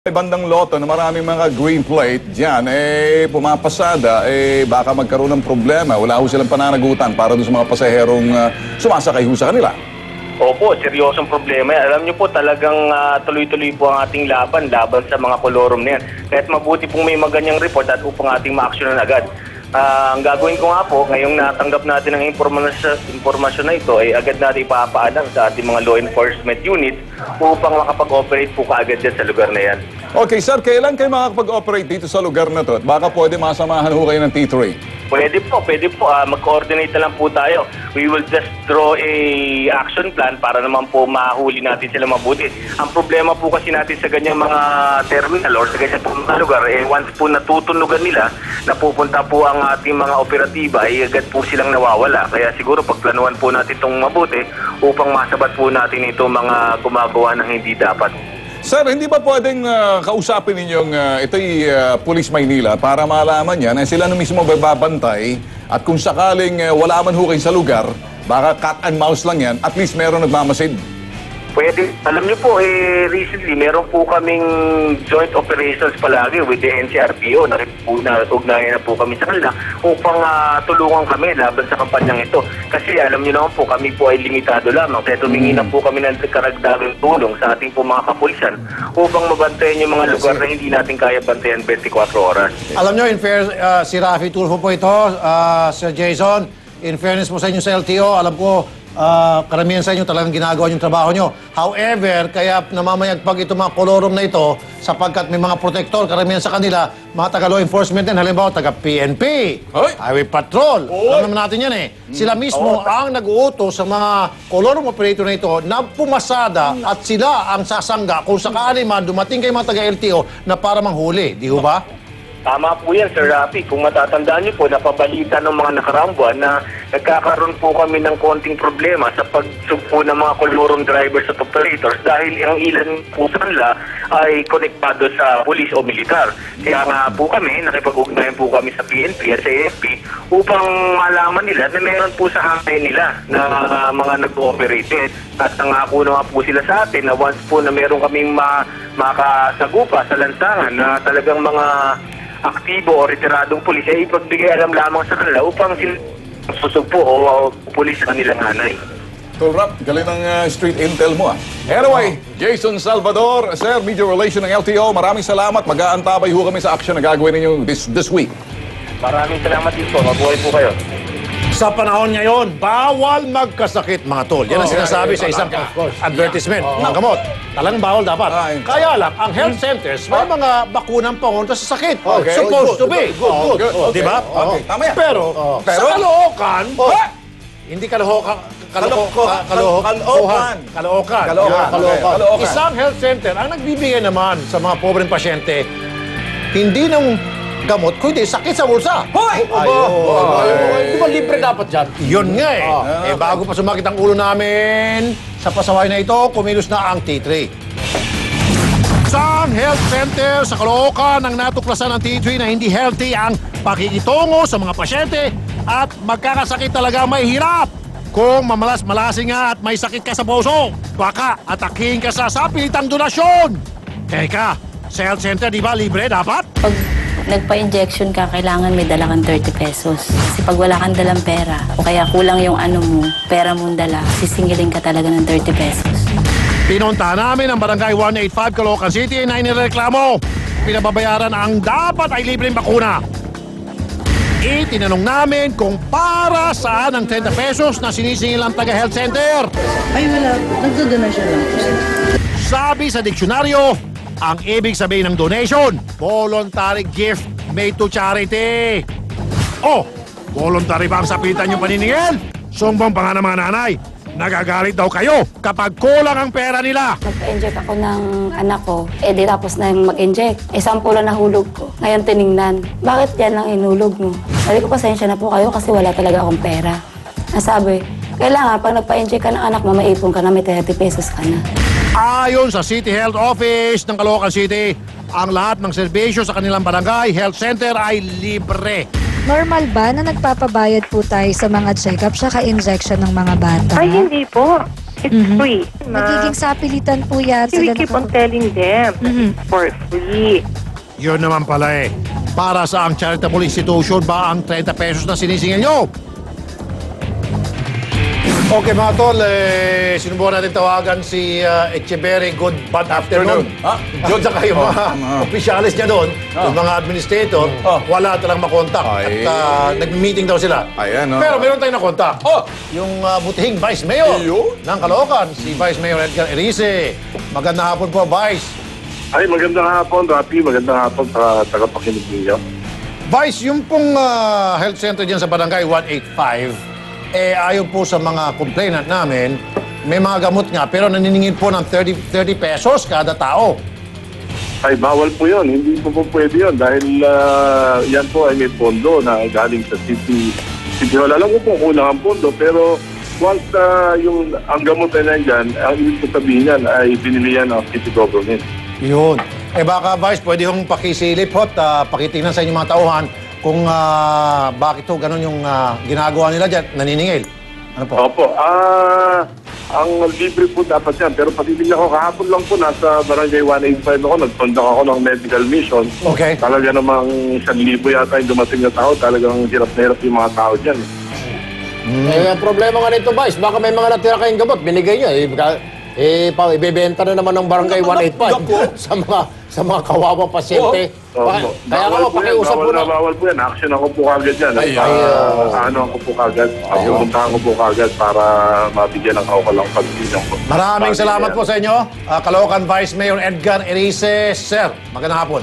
May bandang loto na maraming mga green plate dyan, pumapasada, baka magkaroon ng problema. Wala ho silang pananagutan para doon sa mga pasaherong sumasakay ho sa kanila. Opo, seryosong problema yan. Alam niyo po, talagang tuloy-tuloy po ang ating laban sa mga kolorum na yan. Kahit mabuti pong may maganyang report at upang ating ma-actionan agad. Ang gagawin ko nga po, ngayong natanggap natin ang impormasyon na ito, ay agad natin ipapaalam sa ating mga law enforcement units upang makapag-operate po kaagad dyan sa lugar na yan. Okay, sir, kailan kayo makakapag-operate dito sa lugar na to? At baka pwede masamahan ho kayo ng T3? Pwede po. Mag-coordinate na lang po tayo. We will just draw a action plan para naman po mahuli natin sila mabuti. Ang problema po kasi natin sa ganyang mga terminal or sa ganyang po mga lugar, once po natutunugan nila, napupunta po ang ating mga operatiba, agad po silang nawawala. Kaya siguro pagplanuhan po natin itong mabuti upang masabat po natin itong mga gumagawa ng hindi dapat. Sir, hindi ba pwedeng kausapin ninyong ito'y Police Maynila para malaman yan na sila na mismo babantay at kung sakaling wala man ho kayo sa lugar, baka cat and mouse lang yan, at least meron nagmamasid. Pwede. Alam niyo po, recently, meron po kaming joint operations palagi with the NCRPO. Ugnayan na po kami sa kanila upang tulungan kami laban sa kampanyang ito. Kasi alam niyo naman po, kami po ay limitado lamang. Kaya tumingi na po kami ng karagdagang tulong sa ating po mga kapulisan upang mabantayan yung mga lugar na hindi natin kaya bantayan 24 oras. Alam niyo, si Rafi Tulfo po ito, Sir Jason, in fairness po sa inyo sa LTO, alam ko, karamihan sa inyo talagang ginagawa yung trabaho nyo. However, kaya namamayagpag ito mga kolorum na ito sapagkat may mga protector, karamihan sa kanila, mga taga-law enforcement din, halimbawa taga-PNP, Highway Patrol. Alam naman natin yan Sila mismo ang nag-uutos sa mga kolorum operator na ito na pumasada at sila ang sasangga kung sakali man dumating kay mga taga-LTO na para manghuli. Di ho ba? Tama po yan, Sir Rafi. Kung matatandaan niyo po, napabalita ng mga nakaraang buwan na nagkakaroon po kami ng konting problema sa pagsugpo ng mga kolorum drivers at operators dahil ang ilan po sa kanila ay konektado sa pulis o militar. Kaya nga po kami, nakipag-ugnayan po kami sa PNP at sa AFP upang malaman nila na meron po sa hangin nila na mga nag-ooperate. At nangako na nga po sila sa atin na once po na meron kaming makasagupa sa lansangan na talagang mga aktibo o retiradong pulis ay ipagbigay alam lamang sa kanila upang susugpo o pulis sa kanilang hanay. Tulrap, galing ng street intel mo Anyway, Jason Salvador, Sir, Media Relation ng LTO, maraming salamat. Mag-aantabay ho kami sa action na gagawin ninyo this week. Maraming salamat din po. Mabuhay po kayo. Sa panahon ngayon, bawal magkasakit, mga tol. Yan ang sinasabi sa isang advertisement ng gamot. Talagang bawal dapat. Kaya lang, ang health centers, may mga bakunang pangontra sa sakit. Supposed to be. Good. Di ba? Tama yan. Pero, sa Caloocan, hindi Caloocan. Isang health center ang nagbibigay naman sa mga pobreng pasyente, hindi ng gamot, kundi sakit sa bulsa. Hoy! Di ba libre dapat dyan? Yun nga bago pa sumakit ang ulo namin, sa pasaway na ito, kumilos na ang T3. Sa health center sa Caloocan ang natuklasan ng T3 na hindi healthy ang pakikitungo sa mga pasyente at magkakasakit talaga may hirap. Kung mamalas-malasing nga at may sakit ka sa puso, baka atakihin ka sa sapilitang donasyon. Teka, sa health center, di ba libre dapat? Pag nagpa-injection ka, kailangan may dala kang 30 pesos. Kasi pag wala kang dalang pera, o kaya kulang yung pera mong dala, sisingilin ka talaga ng 30 pesos. Pinunta namin ang Barangay 185 Caloocan City na inireklamo. Pinababayaran ang dapat ay libreng bakuna. Itinanong namin kung para saan ang 30 pesos na sinisingil ang taga-health center. Ay, wala. Nagdodonasyon lang po siya. Sabi sa diksyonaryo, ang ibig sabihin ng donation, voluntary gift made to charity. Oh, voluntary ba ang sapitan yung paniningil? Sumbong pa nga ng mga nanay. Nagagalit daw kayo kapag kulang ang pera nila. Nagpa-inject ako ng anak ko. Di tapos na yung mag-inject. 10 lang nahulog ko. Ngayon tiningnan. Bakit yan lang inulog mo? Sabi ko, pasensya na po kayo kasi wala talaga akong pera. Nasabi, kailangan pag nagpa-inject ka ng anak mo, maipon ka na, may 30 pesos ka na. Ayon sa City Health Office ng Caloocan City, ang lahat ng serbisyo sa kanilang barangay health center ay libre. Normal ba na nagpapabayad po tayo sa mga check-up sa injection ng mga bata? Ay, hindi po. It's free. Magiging sapilitan po yan We sila keep on telling them that it's for free. Yun naman pala eh. Para sa ang charitable institution ba ang 30 pesos na sinisingil nyo? Okay mga tol, sinubukan natin tawagan si Echeverry. Good afternoon. Good sa kayo mga opisyalis niya doon, yung mga administrator, wala talang makontak. Ay. At nag-meeting daw sila. Ayan, Pero meron tayong nakontak. Yung butihing Vice Mayor Iyo. ng Caloocan, si Vice Mayor Edgar Erice. Magandang hapon po, Vice. Ay, magandang hapon, Rapi. Magandang hapon sa tagapakinig ninyo. Vice, yung pong health center dyan sa Barangay 185, ayon po sa mga complainant namin, may mga gamot nga, pero naniningil po ng 30 pesos kada tao. Ay, bawal po yun. Hindi po pwede yun dahil yan po ay may pondo na galing sa City Hall. Alam ko po kulang ang pondo, pero once ang gamot ay nandyan, ang ibig ko sabihin yan ay binili yan ng city government. Yun. Baka, Vice, pwede hong pakisilip at pakitingnan sa inyong mga tauhan kung bakit ho ganun yung ginagawa nila dyan, naniningil. Ano po? Opo. Ang libre po dapat yan. Pero patitignan ko, kahapon lang po nasa Barangay 185 ako. Nagconduct ako ng medical mission. Okay. Talaga namang 1,000 yata yung dumating na tao. Talagang hirap na hirap yung mga tao dyan. Ang problema nga nito, Vice, baka may mga natira kayong gamot, binigay niya. Ibebenta na naman ng Barangay 185 sa mga kawawang pasyente. Opo. Kaya nga pakiusap po na. Bawal po yan. Action ako po kagad yan. Ano ako po kagad. Pupuntahan ko po kagad para mabigyan ng kaukalang pagbilang po. Maraming salamat po sa inyo, Caloocan Vice Mayor Edgar Erice. Sir, magandang hapon.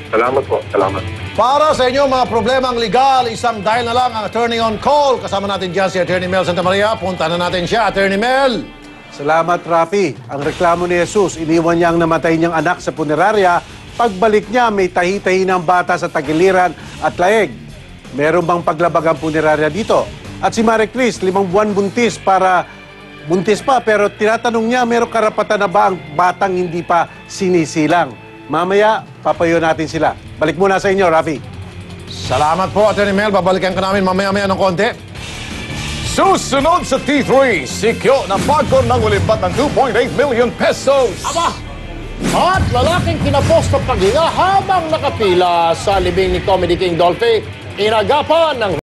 Salamat po. Salamat. Para sa inyo mga problemang legal, isang dial na lang ang Attorney on Call. Kasama natin dyan si Attorney Mel Santa Maria. Punta na natin siya, Attorney Mel. Salamat, Rafi. Ang reklamo ni Jesus, iniwan niya ang namatay niyang anak sa punerarya. Pagbalik niya, may tahi-tahi ng bata sa tagiliran at laeg. Meron bang paglabag ang punerarya dito? At si Marie Chris, 5 buwan buntis pa, pero tinatanong niya, meron karapatan na ba ang batang hindi pa sinisilang? Mamaya, papayo natin sila. Balik muna sa inyo, Rafi. Salamat po, Attorney Mel. Babalikan ka namin mamaya-maya ng konti. Susunod sa T3, sikyo na pagkon ng ulimbat ng 2.8 million pesos. Aba! At lalaking kinapos ng paghinga habang nakapila sa libing ni Comedy King Dolphy, inagapan ng